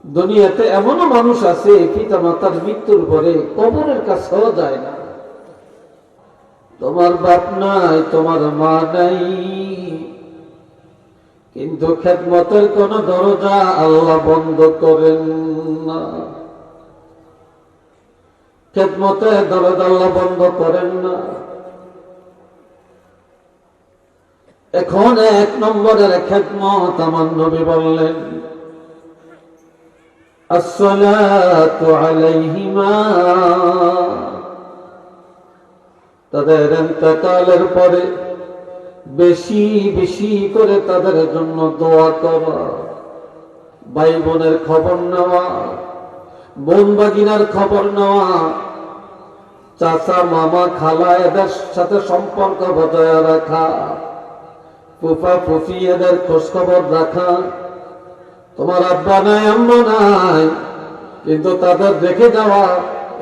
দুনিয়াতে এমনও মানুষ আছে পিতা মাতার মৃত্যুর পরে কবরের কাছেও যায় না। তোমার বাপ নাই, তোমার মা নাই, কিন্তু খেদমতের কোন দরজা আল্লাহ বন্ধ করেন না। খেদমতের দরজা আল্লাহ বন্ধ করেন না। এখন এক নম্বরের খেদমত আমার নবী বললেন, আসসালাতু আলাইহিমা, তাদের ইন্তেকালের পরে বেশি বেশি করে তাদের জন্য দোয়া করা, ভাই বোনের খবর নেওয়া, বোন বাগিনার খবর নেওয়া, চাচা মামা খালা এদের সাথে সম্পর্ক বজায় রাখা, ফুফা ফুফি এদের খোঁজ খবর রাখা। তোমার আব্বা নাই, আম্মা নাই, কিন্তু তাদের রেখে যাওয়া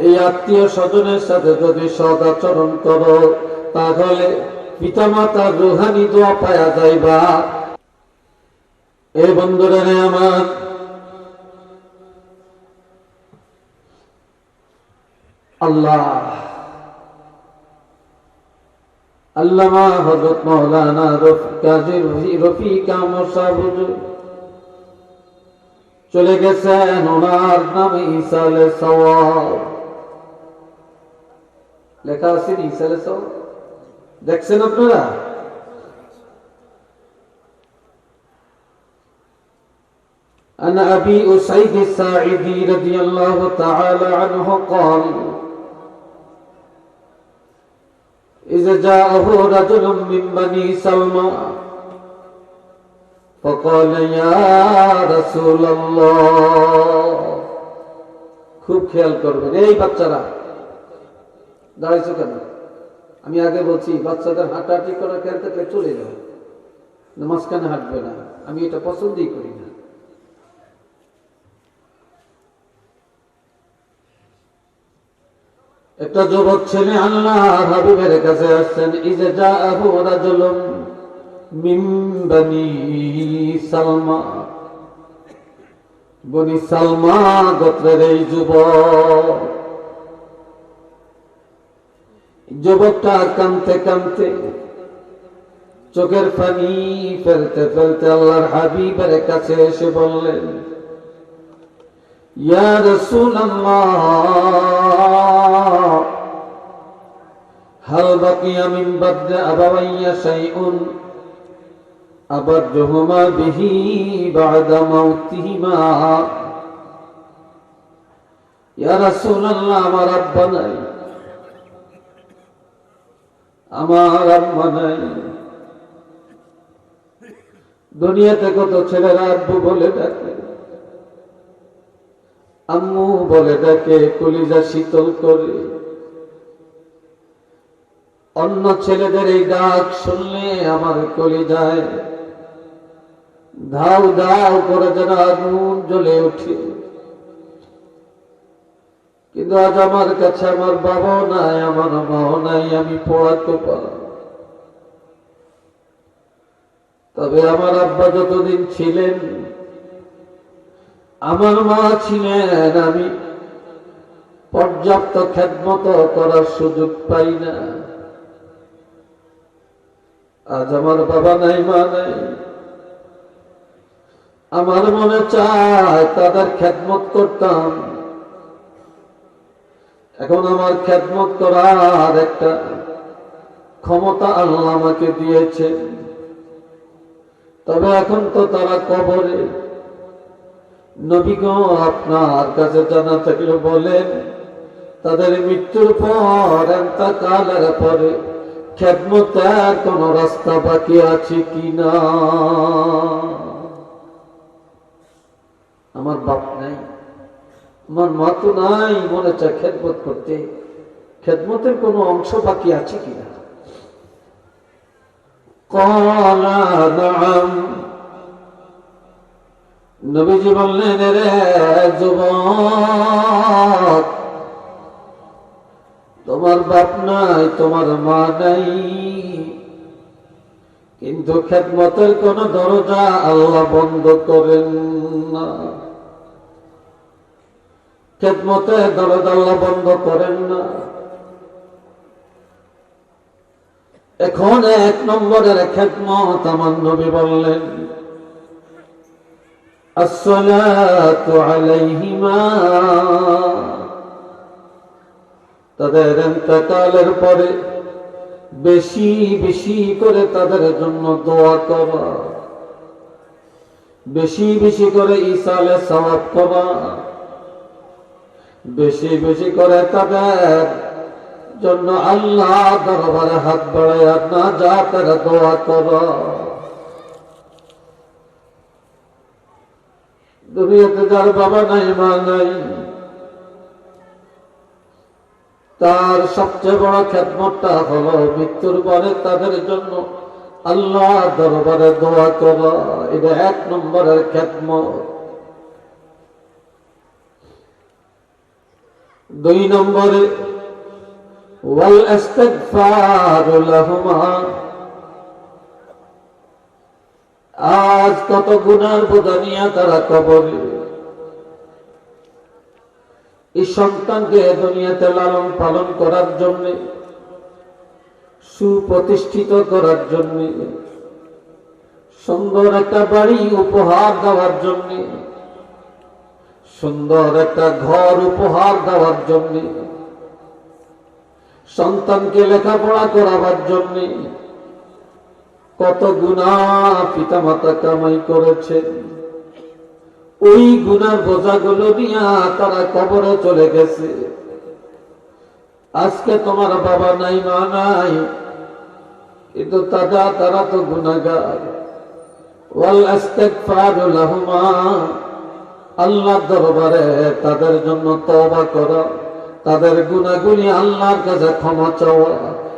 এই আত্মীয় স্বজনের সাথে যদি সদাচরণ করো, তাহলে পিতামাতার রুহানি দোয়া পাওয়া যাইবা। এই বন্ধুরা আমার, আল্লাহ আল্লামা হযরত মাওলানা কাজী রফিক আহমদ সাহেব হুজুর চলে গেছেন। ওনার নাম ইসালে সওয়াব লেখা আছে। ইসালে সওয়াব দেখছেন আপনারা? عن أبي أسيد الساعدي رضي الله تعالى عنه قال إذا جاءه رجل من بني سلمى فقال يا رسول الله, খুব খেয়াল করবেন এই বাচ্চারা, দাঁড়াইছো কেন? আমি আগে বলছি বাচ্চাদের হাঁটাহাঁটি করা খেয়াল থাকলে চলে যাও, মাঝখানে হাঁটবে না, আমি এটা পছন্দই করি না। একটা যুবক ছেলে আল্লাহর হাবিবের কাছে আসছেন। ইজা জাআহু রাজুলুম মিন বনি সালমা, বনি সালমা গোত্রের এই যুবকটা কাঁদতে কাঁদতে, চোখের পানি ফেলতে ফেলতে আল্লাহর হাবিবের কাছে এসে বললেন, ইয়া রাসূলুল্লাহ, হাল বাকিয়া মিন বাদরি আবাওয়াইয়া শাইউন আবারহুমা বিহি বা'দা মাউতিহিমা। ইয়া রাসূলুল্লাহ, আমার আব্বা নাই, আমার আম্মা নাই। দুনিয়াতে কত ছেলেরা আব্বু বলে ডাকে, আম্মু বলে ডাকে, কলিজা শীতল করে। অন্য ছেলেদের এই ডাক শুনলে আমার কলিজায় ধাউ ধাউ করে যেন আগুন জ্বলে ওঠে। কিন্তু আজ আমার কাছে আমার বাবাও নাই, আমার মাও নাই, আমি পড়াতে পারি। তবে আমার আব্বা যতদিন ছিলেন, আমার মা ছিলেন, আমি পর্যাপ্ত খেদমত করার সুযোগ পাই না। আজ আমার বাবা নাই, মা নাই, আমার মনে চায় তাদের খেদমত করতাম। এখন আমার খেদমত করার একটা ক্ষমতা আল্লাহ আমাকে দিয়েছে। তবে এখন তো তারা কবরে। নবী গো, আপনার কাছে জানা থাকলে বলেন, তাদের মৃত্যুর পর, ইন্তেকালের পরে খেদমতের কোন রাস্তা বাকি আছে কিনা? আমার বাপ নাই, আমার মা তো নাই, মনে চায় খেদমত করতে, খেদমতের কোন অংশ বাকি আছে কিনা? ক্বালা নাআম, নবীজি বললেন, রে যুবক, তোমার বাপ নাই, তোমার মা নাই, কিন্তু খেদমতের কোন দরজা আল্লাহ বন্ধ করেন না। খেদমতে দরদ আল্লাহ বন্ধ করেন না। এখন 1 নম্বরের খেদমত আমার নবী বললেন, আসসালাতু আলাইহিমা, তাদের ইন্তেকালের পরে বেশি বেশি করে তাদের জন্য দোয়া করা, বেশি বেশি করে ইসালে সওয়াব করা, বেশি বেশি করে তাদের জন্য আল্লাহ দরবারে হাত বাড়ায় না যা তারা দোয়া করা। দুনিয়াতে যার বাবা নাই মা নাই, তার সবচেয়ে বড় খেদমতটা হলো মৃত্যুর পরে তাদের জন্য আল্লাহ দরবারে দোয়া করা। এটা 1 নম্বরের খেদমত। 2 নম্বরে ওয়াল ইস্তিগফারু লাহুমা। আজ কত গুনার বোঝা নিয়ে তারা কবরে, এই সন্তানকে দুনিয়াতে লালন পালন করার জন্য, সুপ্রতিষ্ঠিত করার জন্য, সুন্দর একটা বাড়ি উপহার দেওয়ার জন্য, সুন্দর একটা ঘর উপহার দেওয়ার জন্য, সন্তানকে লেখাপড়া করাবার জন্য কত গুনাহ পিতামাতা কামাই করেছেন। ওই গুনার বোঝাগুলো নিয়ে তারা কবরে চলে গেছে। আজকে তোমার বাবা নাই মা নাই, কিন্তু তারা তো গুনাহগার। ওয়াল ইস্তিগফারু লাহুমা, আল্লাহর দরবারে তাদের জন্য তওবা করা, তাদের গুনাহগুলি আল্লাহর কাছে ক্ষমা চাওয়া,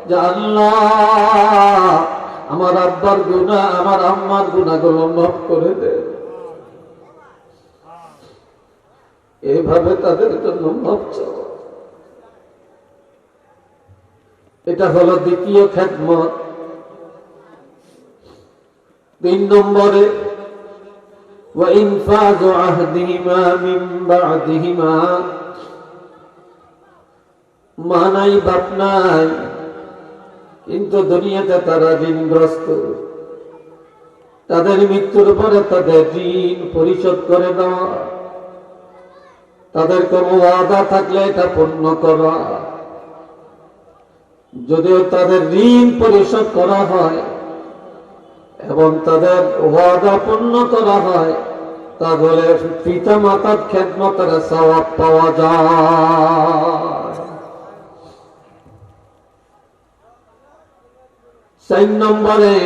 যে আল্লাহ আমার আব্বার গুনাহ, আমার আম্মার গুনাহগুলো মাফ করে দে। এইভাবে তাদের জন্য মাফ চাওয়া, এটা হলো দ্বিতীয় খেদমত। 3 নম্বরে ওয়া ইনফাযু আহদিহিমা মিন বা'দিহিমা। মা নাই বাপ নাই, কিন্তু দুনিয়াতে তারা ঋণগ্রস্ত। তাদের মৃত্যুর পরে তাদের ঋণ পরিশোধ করে দেওয়া, তাদের কোনো ওয়াদা থাকলে এটা পূর্ণ করা। যদিও তাদের ঋণ পরিশোধ করা হয় এবং তাদের ওয়াদা পূর্ণ করা হয়, তাহলে পিতা মাতার খেদমতের সওয়াব পাওয়া যায়। 4 নম্বরে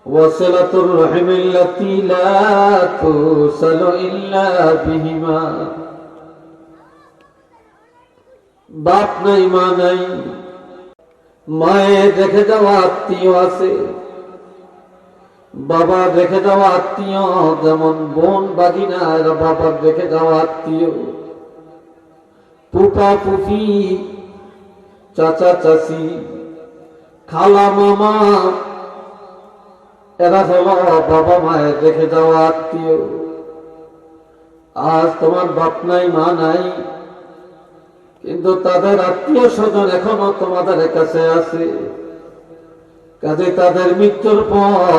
ওয়াসিলাতুর রাহিমিল্লাতী লা তুসালু ইল্লা বিহিমা। বাপ নাই মা নাই, মায়ের রেখে যাওয়া আত্মীয় আছে, বাবার রেখে যাওয়া আত্মীয়, যেমন বোন বাগিনা এরা বাবার রেখে যাওয়া আত্মীয়, ফুফা ফুফি, চাচা চাচি, খালা মামা, এরা হলো বাবা মায়ের রেখে যাওয়া আত্মীয়। আজ তোমার বাপ নাই মা নাই, কিন্তু তাদের আত্মীয় স্বজন এখনো তোমাদের কাছে আছে। কাজে তাদের মৃত্যুর পর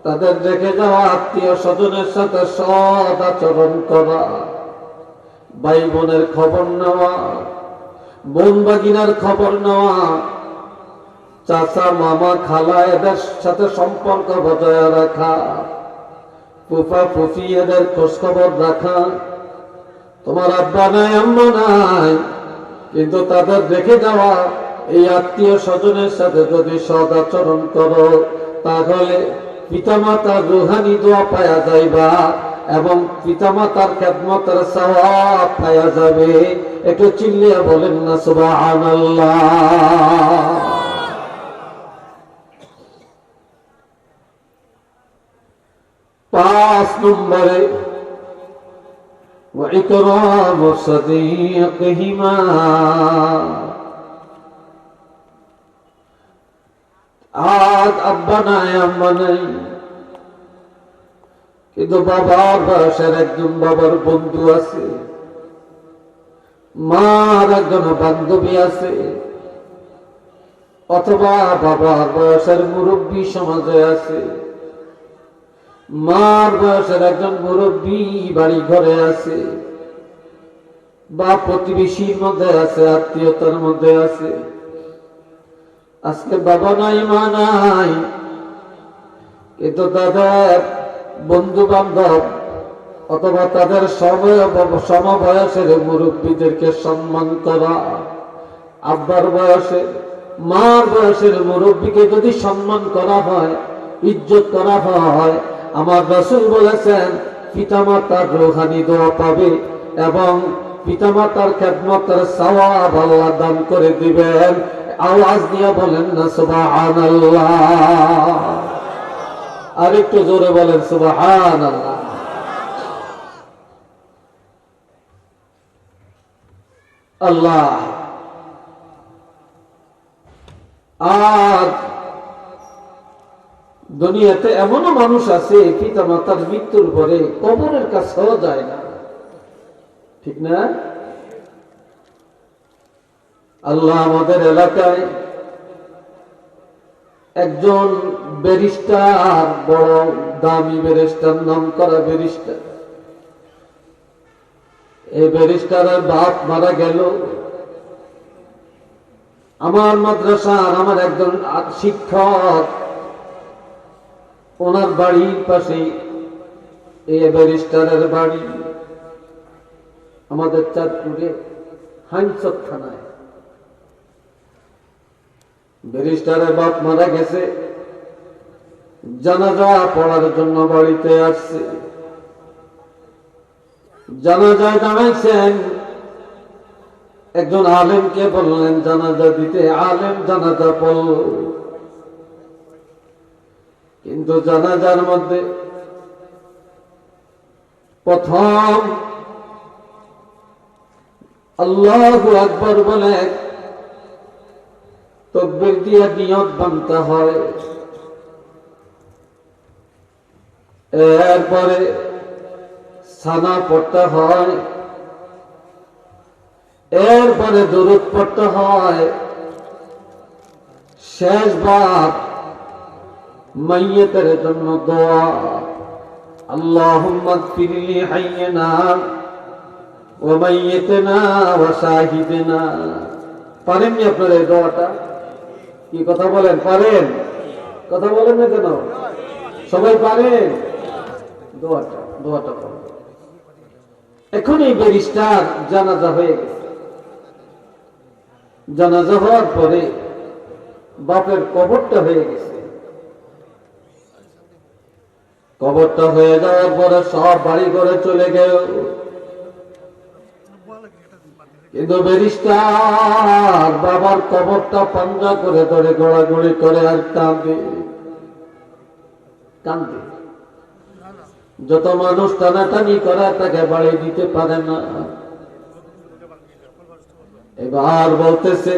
তাদের রেখে যাওয়া আত্মীয় স্বজনের সাথে সৎ আচরণ করা, ভাই বোনের খবর নেওয়া, বোন বাগিনার খবর নেওয়া, চাচা মামা খালা এদের সাথে সম্পর্ক বজায় রাখা, ফুফা ফুফি এদের খোঁজ খবর রাখা। তোমার আব্বা নাই আম্মা নাই, কিন্তু তাদের রেখে যাওয়া এই আত্মীয় স্বজনের সাথে যদি সৎ আচরণ করো, তাহলে পিতামাতার রুহানি দোয়া পাওয়া যাইবা এবং পিতামাতার খেদমতের সওয়াব পাওয়া যাবে। একটু চিল্লিয়া বলেন না সুবহানাল্লাহ। 5 নম্বরে وإكرام صديقهما। আজ আব্বা নাই আম্মা নাই, কিন্তু বাবার বয়সের একজন বাবার বন্ধু আছে, মার একজন বান্ধবী আছে, অথবা বাবার বয়সের মুরব্বী সমাজে আছে, মার বয়সের একজন মুরব্বী বাড়ি ঘরে আছে, বা প্রতিবেশীর মধ্যে আছে, আত্মীয়তার মধ্যে আছে। আজকে বাবা নাই, মা নাই, কিন্তু তাদের বন্ধু বান্ধব অথবা তাদের সমবয়সের মুরব্বীদেরকে সম্মান করা, আব্বার বয়সে মার বয়সের মুরব্বীকে যদি সম্মান করা হয়, ইজ্জত করা হয়, আমার রাসূল বলেছেন পিতামাতার রূহানি দোয়া পাবে এবং পিতামাতার খেদমতের সওয়াব আল্লাহ দান করে দিবেন। আওয়াজ দিয়ে বলেন না সুবহানাল্লাহ। আর একটু জোরে বলেন সুবহানাল্লাহ। আল্লাহ আজ দুনিয়াতে এমনও মানুষ আছে পিতা মাতার মৃত্যুর পরে কবরের কাছেও যায় না, ঠিক না? আল্লাহ আমাদের এলাকায় একজন ব্যারিস্টার, বড় দামি ব্যারিস্টার, নাম করা ব্যারিস্টার, এই ব্যারিস্টারের বাপ মারা গেল। আমার মাদ্রাসার আমার একজন শিক্ষক, ওনার বাড়ির পাশে এই ব্যারিস্টারের বাড়ি, আমাদের চাঁদপুরে হাইনচক থানায়। ব্যারিস্টারের বাপ মারা গেছে, জানাজা পড়ার জন্য বাড়িতে আসছে। জানাজায় দাঁড়াইছেন, একজন আলেমকে বললেন জানাজা দিতে, আলেম জানাজা পড়ল। কিন্তু জানাজার মধ্যে প্রথম আল্লাহু আকবার বলে তাকবীর দিয়ে নিয়ত বাঁধতে হয়, এরপরে সানা পড়তে হয়, এরপরে দুরূদ পড়তে হয়, শেষবার মাইয়িতের জন্য দোয়া, আল্লাহুম্মা গফিরলি হাইয়িনা ওয়া মাইয়িতিনা ওয়া শাহিদিনা। পারেননি আপনারা এই দোয়াটা? কি কথা বলেন, পারেন? কথা বলেন না কেন? সবাই পারেন দোয়াটা পড়েন। এখন এই ব্যারিস্টার জানাজা হয়ে গেছে। জানাজা হওয়ার পরে বাপের কবরটা হয়ে গেছে। কবরটা হয়ে যাওয়ার পরে সব বাড়ি ঘরে চলে গেল, কিন্তু ব্যারিস্টার বাবার কবরটা পাঞ্জা করে ধরে গোড়াগড়ি করে আর কাঁদে। যত মানুষ টানাটানি করে তাকে বাড়ি দিতে পারে না। এবার বলতেছে,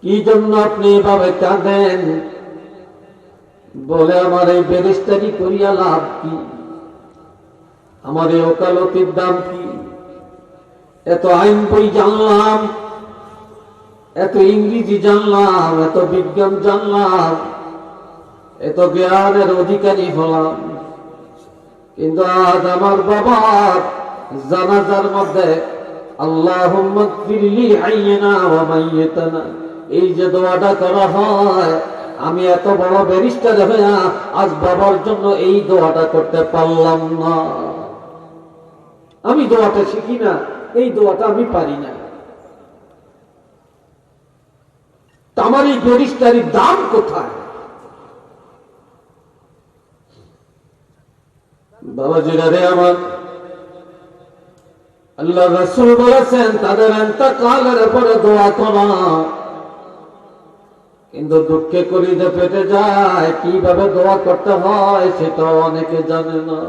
কি জন্য আপনি এভাবে কাঁদেন? বলে, আমার এই ব্যারিস্টারি করিয়া লাভ কি? আমার এই ওকালতির দাম কি? এত আইন বই জানলাম, এত ইংরেজি জানলাম, এত বিজ্ঞান জানলাম, এত জ্ঞানের অধিকারী হলাম, কিন্তু আজ আমার বাবার জানাজার মধ্যে আল্লাহুম্মা গফিরলি হাইয়িনা ওয়া মাইয়িতানা, এই যে দোয়াটা করা হয়, আমি এত বড় ব্যারিস্টার হইয়া আজ বাবার জন্য এই দোয়াটা করতে পারলাম না। আমি দোয়াটা শিখি না, এই দোয়াটা আমি পারি না। আমার এই ব্যারিস্টারির দাম কোথায়? বাবাজিরা রে আমার, আল্লাহ রাসূল বলেছেন তাদের ইন্তেকালের পরে দোয়া করা, কিন্তু দুঃখে কলিজা ফেটে যায়, কিভাবে দোয়া করতে হয় সেটাও অনেকে জানে না।